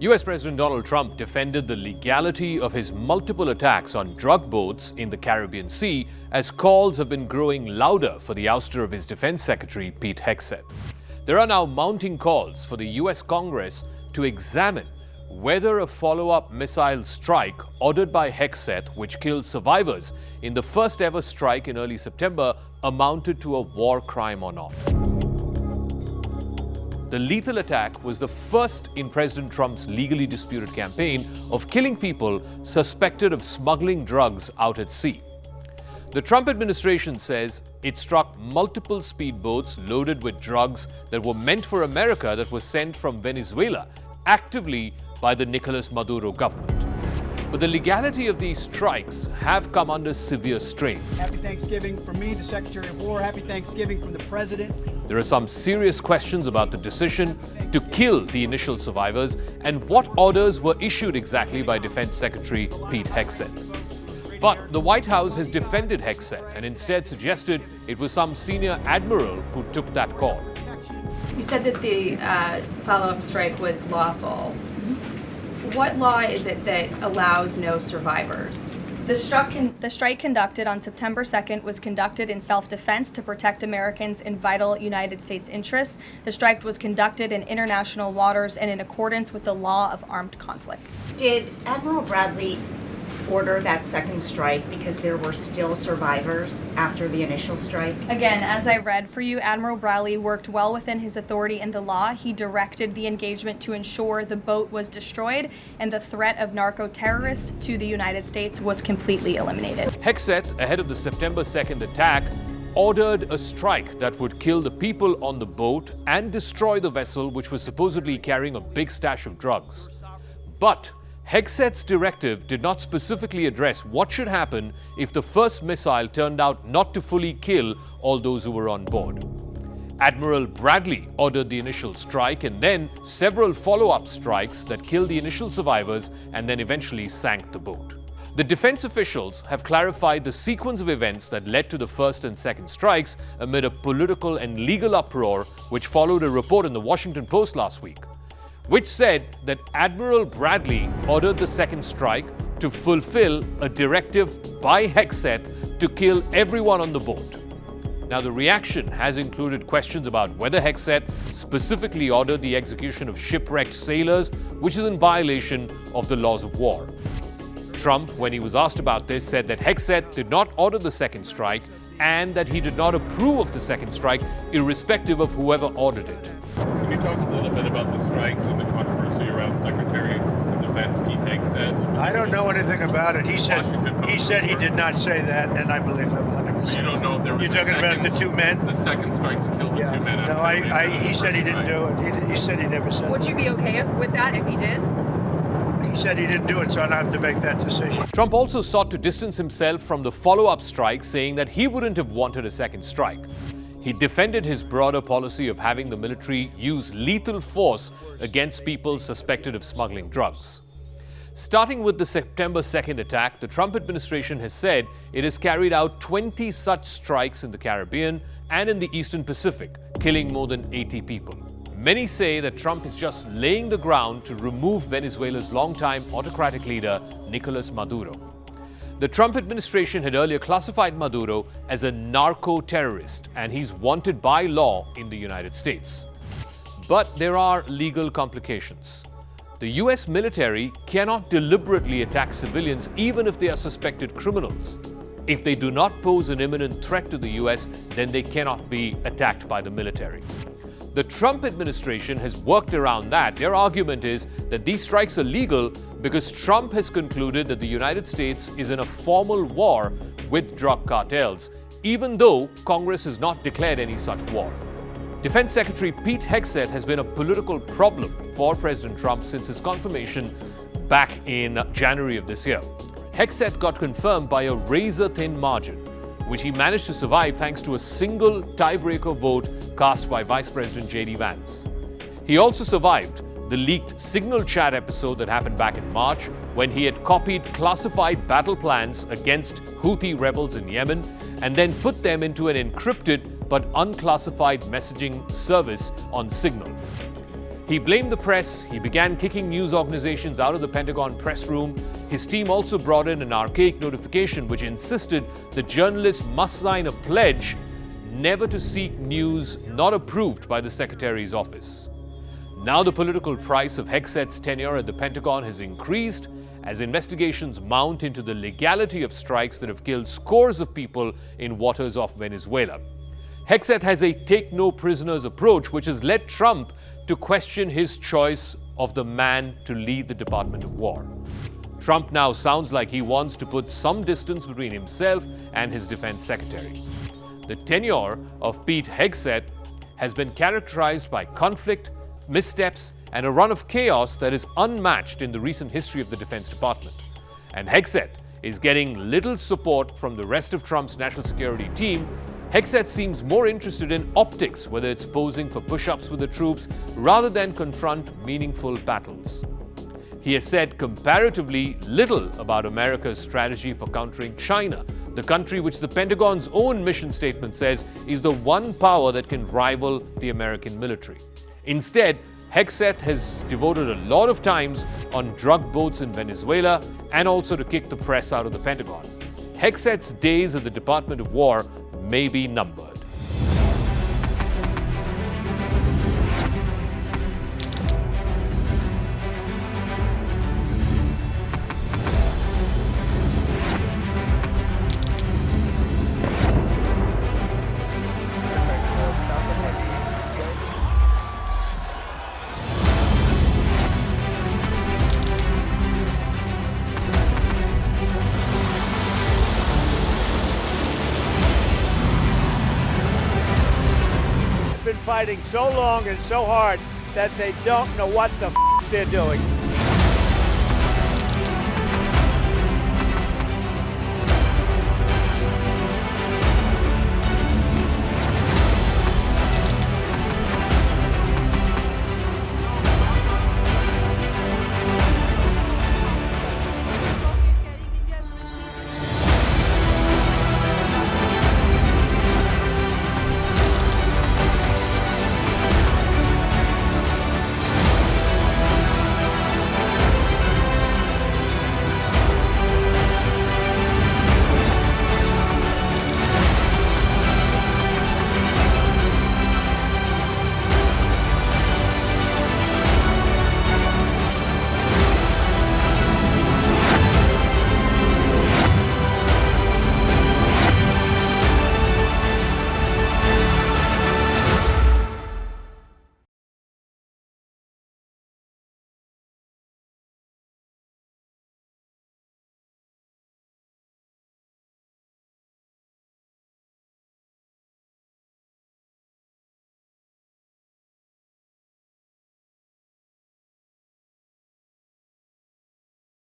US President Donald Trump defended the legality of his multiple attacks on drug boats in the Caribbean Sea as calls have been growing louder for the ouster of his Defence Secretary Pete Hegseth. There are now mounting calls for the US Congress to examine whether a follow-up missile strike ordered by Hegseth, which killed survivors in the first ever strike in early September, amounted to a war crime or not. The lethal attack was the first in President Trump's legally disputed campaign of killing people suspected of smuggling drugs out at sea. The Trump administration says it struck multiple speedboats loaded with drugs that were meant for America that were sent from Venezuela, actively by the Nicolas Maduro government. But the legality of these strikes have come under severe strain. Happy Thanksgiving from me, the Secretary of War. Happy Thanksgiving from the President. There are some serious questions about the decision to kill the initial survivors and what orders were issued exactly by Defence Secretary Pete Hegseth. But the White House has defended Hegseth and instead suggested it was some senior admiral who took that call. You said that the follow-up strike was lawful. What law is it that allows no survivors? The strike conducted on September 2nd was conducted in self-defense to protect Americans in vital United States interests. The strike was conducted in international waters and in accordance with the law of armed conflict. Did Admiral Bradley order that second strike because there were still survivors after the initial strike? Again, as I read for you, Admiral Bradley worked well within his authority and the law. He directed the engagement to ensure the boat was destroyed and the threat of narco-terrorists to the United States was completely eliminated. Hegseth, ahead of the September 2nd attack, ordered a strike that would kill the people on the boat and destroy the vessel which was supposedly carrying a big stash of drugs. But Hegseth's directive did not specifically address what should happen if the first missile turned out not to fully kill all those who were on board. Admiral Bradley ordered the initial strike and then several follow-up strikes that killed the initial survivors and then eventually sank the boat. The defense officials have clarified the sequence of events that led to the first and second strikes amid a political and legal uproar which followed a report in the Washington Post last week, which said that Admiral Bradley ordered the second strike to fulfill a directive by Hegseth to kill everyone on the boat. Now, the reaction has included questions about whether Hegseth specifically ordered the execution of shipwrecked sailors, which is in violation of the laws of war. Trump, when he was asked about this, said that Hegseth did not order the second strike and that he did not approve of the second strike, irrespective of whoever ordered it. Can you talk a little bit about the strikes and the controversy around Secretary of Defense Pete Hegseth? I don't know anything about it. He said he did not say that, and I believe him 100%. So you don't know if there was You're talking about the two men? The second strike to kill the two men. No, he said he didn't do it. He said he never said Would that. you be okay with that if he did? He said he didn't do it, so I don't have to make that decision. Trump also sought to distance himself from the follow-up strike, saying that he wouldn't have wanted a second strike. He defended his broader policy of having the military use lethal force against people suspected of smuggling drugs. Starting with the September 2nd attack, the Trump administration has said it has carried out 20 such strikes in the Caribbean and in the Eastern Pacific, killing more than 80 people. Many say that Trump is just laying the ground to remove Venezuela's longtime autocratic leader, Nicolas Maduro. The Trump administration had earlier classified Maduro as a narco-terrorist, and he's wanted by law in the United States. But there are legal complications. The US military cannot deliberately attack civilians even if they are suspected criminals. If they do not pose an imminent threat to the US, then they cannot be attacked by the military. The Trump administration has worked around that. Their argument is that these strikes are legal because Trump has concluded that the United States is in a formal war with drug cartels, even though Congress has not declared any such war. Defense Secretary Pete Hegseth has been a political problem for President Trump since his confirmation back in January of this year. Hegseth got confirmed by a razor-thin margin, which he managed to survive thanks to a single tiebreaker vote cast by Vice President J.D. Vance. He also survived the leaked signal chat episode that happened back in March when he had copied classified battle plans against Houthi rebels in Yemen and then put them into an encrypted but unclassified messaging service on Signal. He blamed the press. He began kicking news organizations out of the Pentagon press room. His team also brought in an archaic notification which insisted that journalists must sign a pledge never to seek news not approved by the Secretary's office. Now the political price of Hegseth's tenure at the Pentagon has increased as investigations mount into the legality of strikes that have killed scores of people in waters off Venezuela. Hegseth has a take-no-prisoners approach which has led Trump to question his choice of the man to lead the Department of War. Trump now sounds like he wants to put some distance between himself and his defense secretary. The tenure of Pete Hegseth has been characterized by conflict, missteps, and a run of chaos that is unmatched in the recent history of the Defense Department. And Hegseth is getting little support from the rest of Trump's national security team. Hegseth seems more interested in optics, whether it's posing for push-ups with the troops, rather than confront meaningful battles. He has said comparatively little about America's strategy for countering China, the country which the Pentagon's own mission statement says is the one power that can rival the American military. Instead, Hegseth has devoted a lot of times on drug boats in Venezuela and also to kick the press out of the Pentagon. Hegseth's days at the Department of War may be numbered. Fighting so long and so hard that they don't know what the they're doing.